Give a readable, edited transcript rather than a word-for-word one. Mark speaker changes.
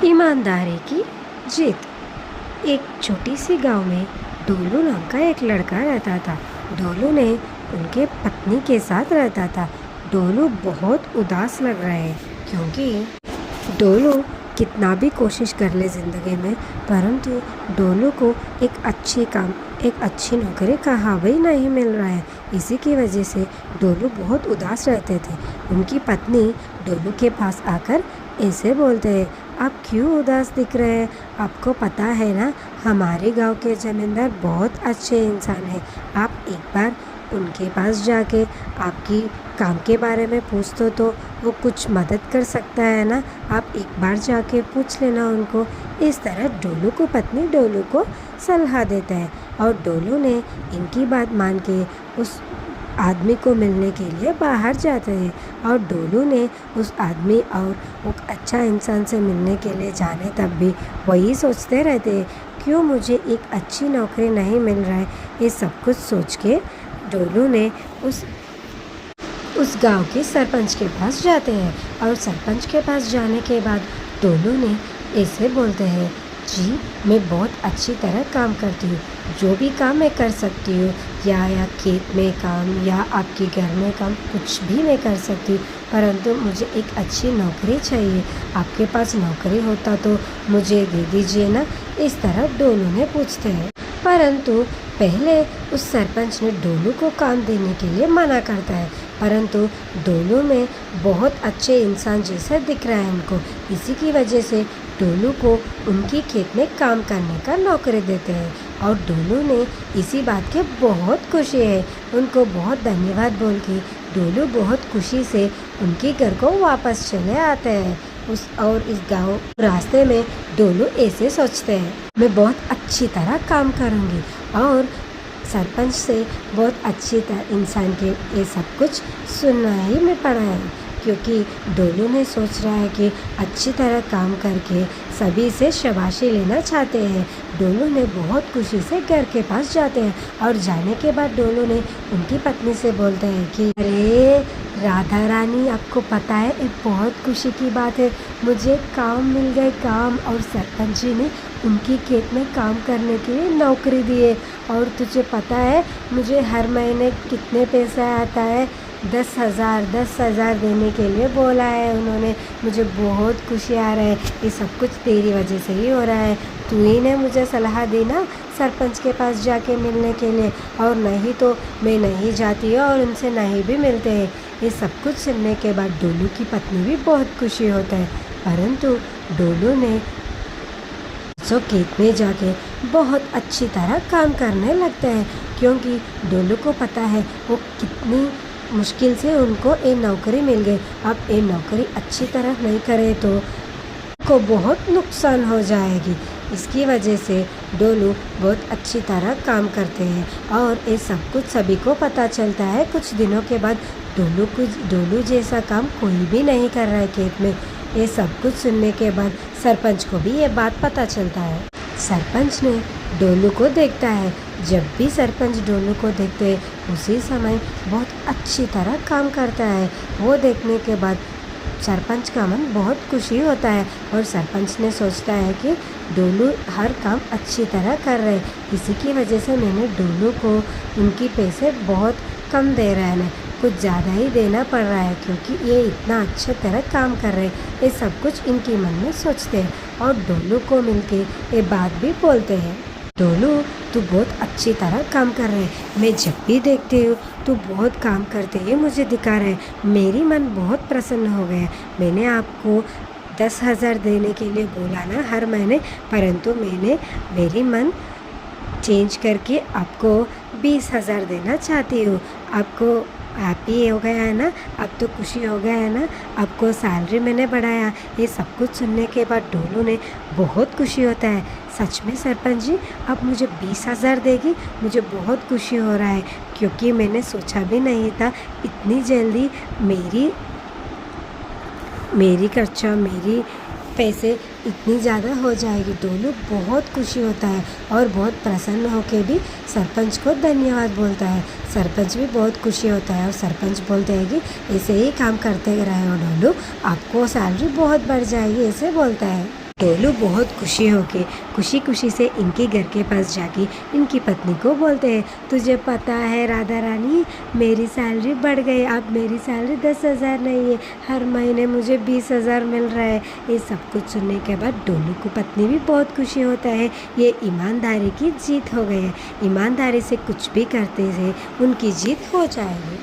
Speaker 1: ईमानदारी की जीत। एक छोटी सी गांव में डोलू नाम का एक लड़का रहता था। डोलू ने उनके पत्नी के साथ रहता था। डोलू बहुत उदास लग रहा है क्योंकि डोलू कितना भी कोशिश कर ले ज़िंदगी में, परंतु डोलू को एक अच्छी नौकरी कहाँ भी नहीं मिल रहा है। इसी की वजह से डोलू बहुत उदास रहते थे। उनकी पत्नी डोलू के पास आकर ऐसे बोलते हैं, आप क्यों उदास दिख रहे हैं? आपको पता है ना, हमारे गांव के ज़मींदार बहुत अच्छे इंसान हैं। आप एक बार उनके पास जाके आपकी काम के बारे में पूछ तो वो कुछ मदद कर सकता है ना। आप एक बार जाके पूछ लेना उनको। इस तरह डोलू को पत्नी डोलू को सलाह देता है और डोलू ने इनकी बात मान के उस आदमी को मिलने के लिए बाहर जाते हैं। और डोलू ने उस आदमी और वो अच्छा इंसान से मिलने के लिए जाने तब भी वही सोचते रहते हैं, क्यों मुझे एक अच्छी नौकरी नहीं मिल रहा है। ये सब कुछ सोच के डोलू ने उस गांव के सरपंच के पास जाते हैं। और सरपंच के पास जाने के बाद डोलू ने ऐसे बोलते हैं, जी मैं बहुत अच्छी तरह काम करती हूँ, जो भी काम मैं कर सकती हूँ, या खेत में काम या आपके घर में काम, कुछ भी मैं कर सकती हूँ, परंतु मुझे एक अच्छी नौकरी चाहिए। आपके पास नौकरी होता तो मुझे दे दीजिए ना। इस तरह डोलू ने पूछते हैं, परंतु पहले उस सरपंच ने डोलू को काम देने के लिए मना करता है, परंतु डोलू में बहुत अच्छे इंसान जैसा दिख रहा है उनको। इसी की वजह से डोलू को उनकी खेत में काम करने का नौकरी देते हैं। और डोलू ने इसी बात के बहुत खुशी है। उनको बहुत धन्यवाद बोल के डोलू बहुत खुशी से उनके घर को वापस चले आते हैं। इस गांव रास्ते में डोलू ऐसे सोचते हैं, मैं बहुत अच्छी तरह काम करूंगी और सरपंच से बहुत अच्छी तरह इंसान के ये सब कुछ सुनना ही मैं पड़ा है, क्योंकि डोलू ने सोच रहा है कि अच्छी तरह काम करके सभी से शाबाशी लेना चाहते हैं। डोलू ने बहुत खुशी से घर के पास जाते हैं और जाने के बाद डोलू ने उनकी पत्नी से बोलते हैं कि अरे राधा रानी, आपको पता है ये बहुत खुशी की बात है, मुझे काम मिल गए काम, और सरपंच जी ने उनकी खेत में काम करने के लिए नौकरी दी है। और तुझे पता है मुझे हर महीने कितने पैसा आता है? 10,000 देने के लिए बोला है उन्होंने। मुझे बहुत खुशी आ रहा है, ये सब कुछ तेरी वजह से ही हो रहा है। तू ही ने मुझे सलाह दी ना सरपंच के पास जाके मिलने के लिए, और नहीं तो मैं नहीं जाती और उनसे नहीं भी मिलते हैं। ये सब कुछ सुनने के बाद डोलू की पत्नी भी बहुत खुशी होता है, परंतु डोलू ने खेत में जाके बहुत अच्छी तरह काम करने लगता है, क्योंकि डोलू को पता है वो कितनी मुश्किल से उनको ये नौकरी मिल गई। अब ये नौकरी अच्छी तरह नहीं करे तो को बहुत नुकसान हो जाएगी। इसकी वजह से डोलू बहुत अच्छी तरह काम करते हैं और ये सब कुछ सभी को पता चलता है। कुछ दिनों के बाद डोलू जैसा काम कोई भी नहीं कर रहा है खेत में। ये सब कुछ सुनने के बाद सरपंच को भी ये बात पता चलता है। सरपंच ने डोलू को देखता है। जब भी सरपंच डोलू को देखते हैं उसी समय बहुत अच्छी तरह काम करता है। वो देखने के बाद सरपंच का मन बहुत खुशी होता है और सरपंच ने सोचता है कि डोलू हर काम अच्छी तरह कर रहे हैं, इसी की वजह से मैंने डोलू को उनकी पैसे बहुत कम दे रहा है, कुछ ज़्यादा ही देना पड़ रहा है, क्योंकि ये इतना अच्छे तरह काम कर रहे हैं। ये सब कुछ इनके मन में सोचते हैं और डोलू को मिलके ये बात भी बोलते हैं, डोलू तू बहुत अच्छी तरह काम कर रहे हैं, मैं जब भी देखती हूँ तू बहुत काम करते हुए मुझे दिखा रहे हैं, मेरी मन बहुत प्रसन्न हो गया। मैंने आपको 10,000 देने के लिए बोला ना हर महीने, परंतु मैंने मेरी मन चेंज करके आपको 20,000 देना चाहती हूँ। आपको हैप्पी हो गया है ना? अब तो खुशी हो गया है ना? आपको सैलरी मैंने बढ़ाया। ये सब कुछ सुनने के बाद डोलू ने बहुत खुशी होता है। सच में सरपंच जी आप मुझे 20,000 देगी? मुझे बहुत खुशी हो रहा है, क्योंकि मैंने सोचा भी नहीं था इतनी जल्दी मेरी खर्चा मेरी पैसे इतनी ज़्यादा हो जाएगी। डोलू बहुत खुशी होता है और बहुत प्रसन्न होकर भी सरपंच को धन्यवाद बोलता है। सरपंच भी बहुत खुशी होता है और सरपंच बोलते हैं कि ऐसे ही काम करते रहे हो डोलू, आपको सैलरी बहुत बढ़ जाएगी, ऐसे बोलता है। डोलू बहुत खुशी खुशी से इनके घर के पास जाके इनकी पत्नी को बोलते हैं, तुझे पता है राधा रानी, मेरी सैलरी बढ़ गई। अब मेरी सैलरी 10,000 नहीं है, हर महीने मुझे 20,000 मिल रहा है। ये सब कुछ सुनने के बाद डोलू को पत्नी भी बहुत खुशी होता है। ये ईमानदारी की जीत हो गई है। ईमानदारी से कुछ भी करते थे उनकी जीत हो जाएगी।